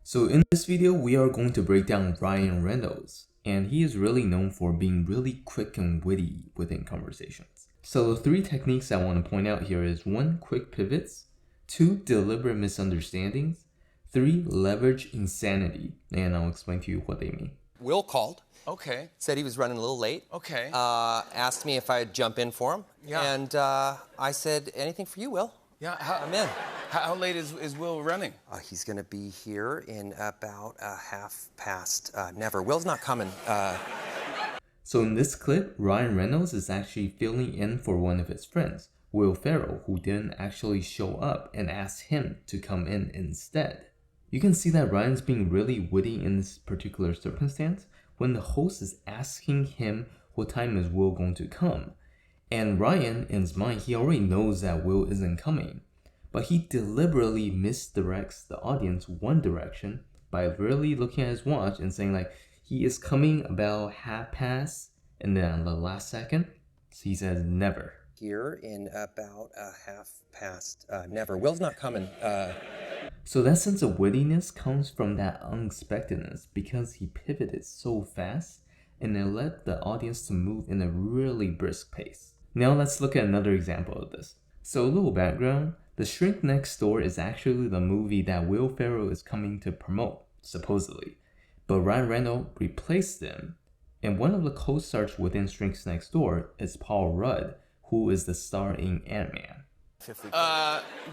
So in this video, we are going to break down Ryan Reynolds, and he is really known for being really quick and witty within conversations. So the three techniques I want to point out here is 1. Quick pivots, 2. Deliberate misunderstandings, 3. Leverage insanity, and I'll explain to you what they mean. Will called. Okay. Said he was running a little late. Okay. Asked me if I'd jump in for him. Yeah. And I said, anything for you, Will. Yeah. I'm in. How late is Will running? He's going to be here in about half past never. Will's not coming. So in this clip, Ryan Reynolds is actually filling in for one of his friends, Will Ferrell, who didn't actually show up and asked him to come in instead. You can see that Ryan's being really witty in this particular circumstance when the host is asking him what time is Will going to come. And Ryan, in his mind, he already knows that Will isn't coming. But he deliberately misdirects the audience one direction by really looking at his watch and saying like, he is coming about half past, and then on the last second, he says never. Here in about half past never. Will's not coming. So that sense of wittiness comes from that unexpectedness because he pivoted so fast and it led the audience to move in a really brisk pace. Now let's look at another example of this. So a little background, The Shrink Next Door is actually the movie that Will Ferrell is coming to promote, supposedly. But Ryan Reynolds replaced him, and one of the co-stars within Shrink Next Door is Paul Rudd, who is the star in Ant-Man.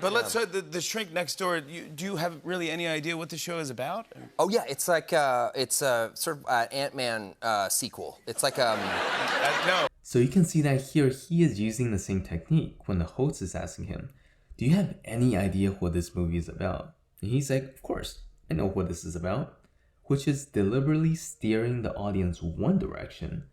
But let's start the Shrink Next Door. Do you have really any idea what the show is about? Oh yeah, it's like it's a sort of Ant-Man sequel. It's like No. So you can see that here he is using the same technique when the host is asking him, do you have any idea what this movie is about? And he's like, of course, I know what this is about, which is deliberately steering the audience one direction.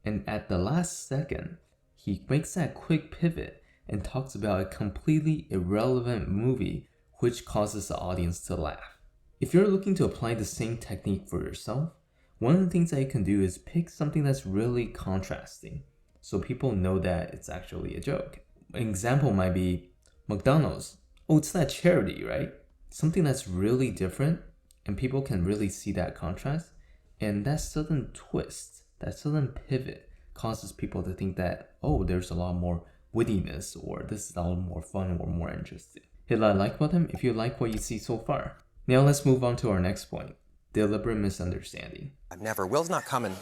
And at the last second, he makes that quick pivot and talks about a completely irrelevant movie which causes the audience to laugh. If you're looking to apply the same technique for yourself, one of the things that you can do is pick something that's really contrasting so people know that it's actually a joke. An example might be McDonald's. Oh, it's that charity, right? Something that's really different and people can really see that contrast, and that sudden twist, that sudden pivot causes people to think that, oh, there's a lot more wittiness, or this is a lot more fun or more interesting. Hit that like button if you like what you see so far. Now let's move on to our next point, deliberate misunderstanding. never. Will's not coming.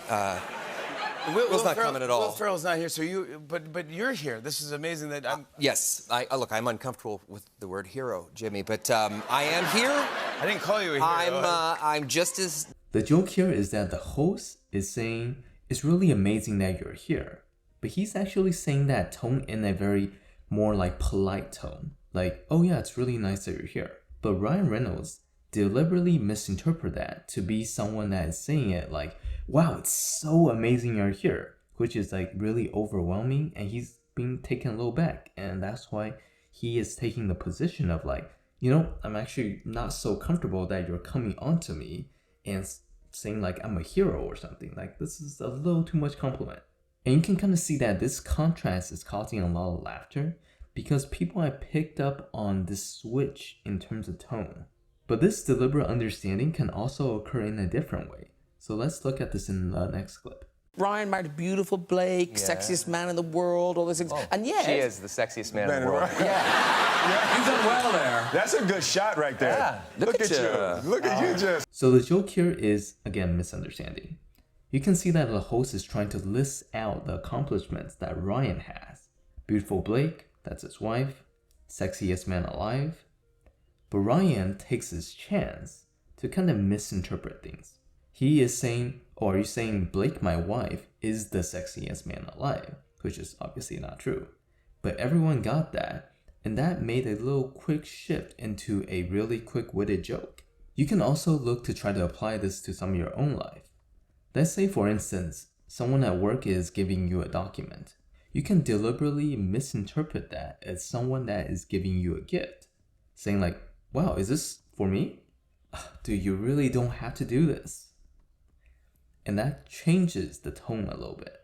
Will's not coming at all. Will Ferrell's not here, so but you're here. This is amazing that I'm... Yes, look, I'm uncomfortable with the word hero, Jimmy, but I am here. I didn't call you a hero. I'm just as... The joke here is that the host is saying, it's really amazing that you're here. But he's actually saying that tone in a very more like polite tone. Like, oh yeah, it's really nice that you're here. But Ryan Reynolds deliberately misinterpret that to be someone that is saying it like, wow, it's so amazing you're here, which is like really overwhelming, and he's being taken a little back, and that's why he is taking the position of like, you know, I'm actually not so comfortable that you're coming onto me and saying like I'm a hero or something. Like, this is a little too much compliment. And you can kind of see that this contrast is causing a lot of laughter because people have picked up on this switch in terms of tone. But this deliberate understanding can also occur in a different way. So let's look at this in the next clip. Ryan married beautiful Blake, sexiest man in the world, all those things. And yet... She is the sexiest man in the world. Yeah. You've done well there. That's a good shot right there. Yeah. Look at you. Look at you just. So the joke here is, again, misunderstanding. You can see that the host is trying to list out the accomplishments that Ryan has. Beautiful Blake, that's his wife. Sexiest man alive. But Ryan takes his chance to kind of misinterpret things. He is saying, or are you saying Blake, my wife, is the sexiest man alive? Which is obviously not true. But everyone got that, and that made a little quick shift into a really quick-witted joke. You can also look to try to apply this to some of your own life. Let's say, for instance, someone at work is giving you a document. You can deliberately misinterpret that as someone that is giving you a gift. Saying like, wow, is this for me? Dude, you really don't have to do this. And that changes the tone a little bit.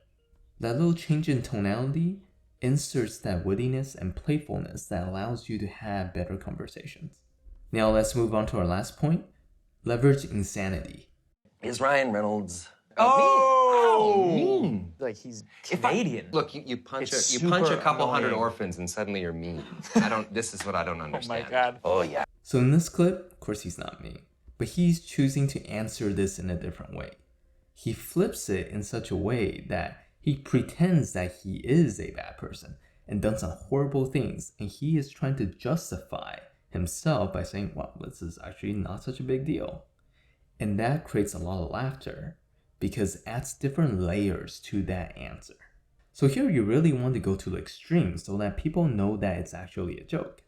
That little change in tonality inserts that wittiness and playfulness that allows you to have better conversations. Now let's move on to our last point, Leverage insanity. Is Ryan Reynolds... Oh! mean. Like he's If I- Canadian. Look, you punch It's a couple super hundred annoying. orphans and suddenly you're mean. This is what I don't understand. God. Oh, yeah. So in this clip, of course he's not mean, but he's choosing to answer this in a different way. He flips it in such a way that he pretends that he is a bad person and done some horrible things, and he is trying to justify himself by saying, well, this is actually not such a big deal. And that creates a lot of laughter because it adds different layers to that answer. So here you really want to go to the extreme so that people know that it's actually a joke.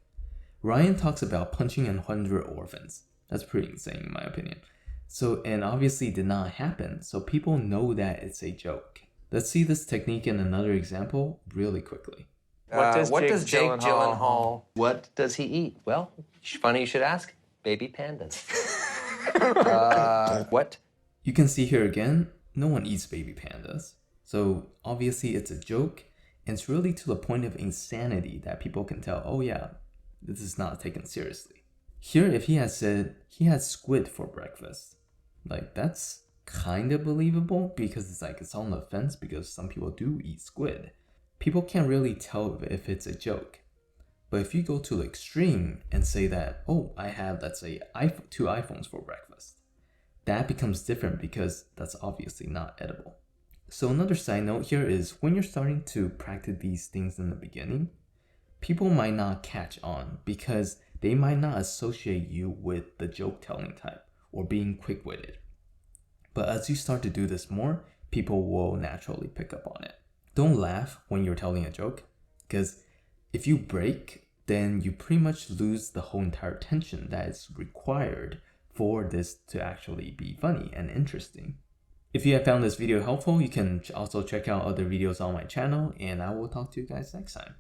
Ryan talks about punching 100 orphans. That's pretty insane in my opinion. So, and obviously did not happen, so people know that it's a joke. Let's see this technique in another example really quickly. What does Jake Gyllenhaal... What does he eat? Well, funny you should ask. Baby pandas. What? You can see here again, no one eats baby pandas. So obviously it's a joke, and it's really to the point of insanity that people can tell, oh yeah, this is not taken seriously. Here, if he had said he had squid for breakfast, like that's kind of believable because it's like it's on the fence because some people do eat squid. People can't really tell if it's a joke. But if you go to the extreme and say that, oh, I have, let's say, 2 iPhones for breakfast, that becomes different because that's obviously not edible. So another side note here is when you're starting to practice these things in the beginning, people might not catch on because they might not associate you with the joke telling type or being quick-witted. But as you start to do this more, people will naturally pick up on it. Don't laugh when you're telling a joke, because if you break, then you pretty much lose the whole entire tension that is required for this to actually be funny and interesting. If you have found this video helpful, you can also check out other videos on my channel, and I will talk to you guys next time.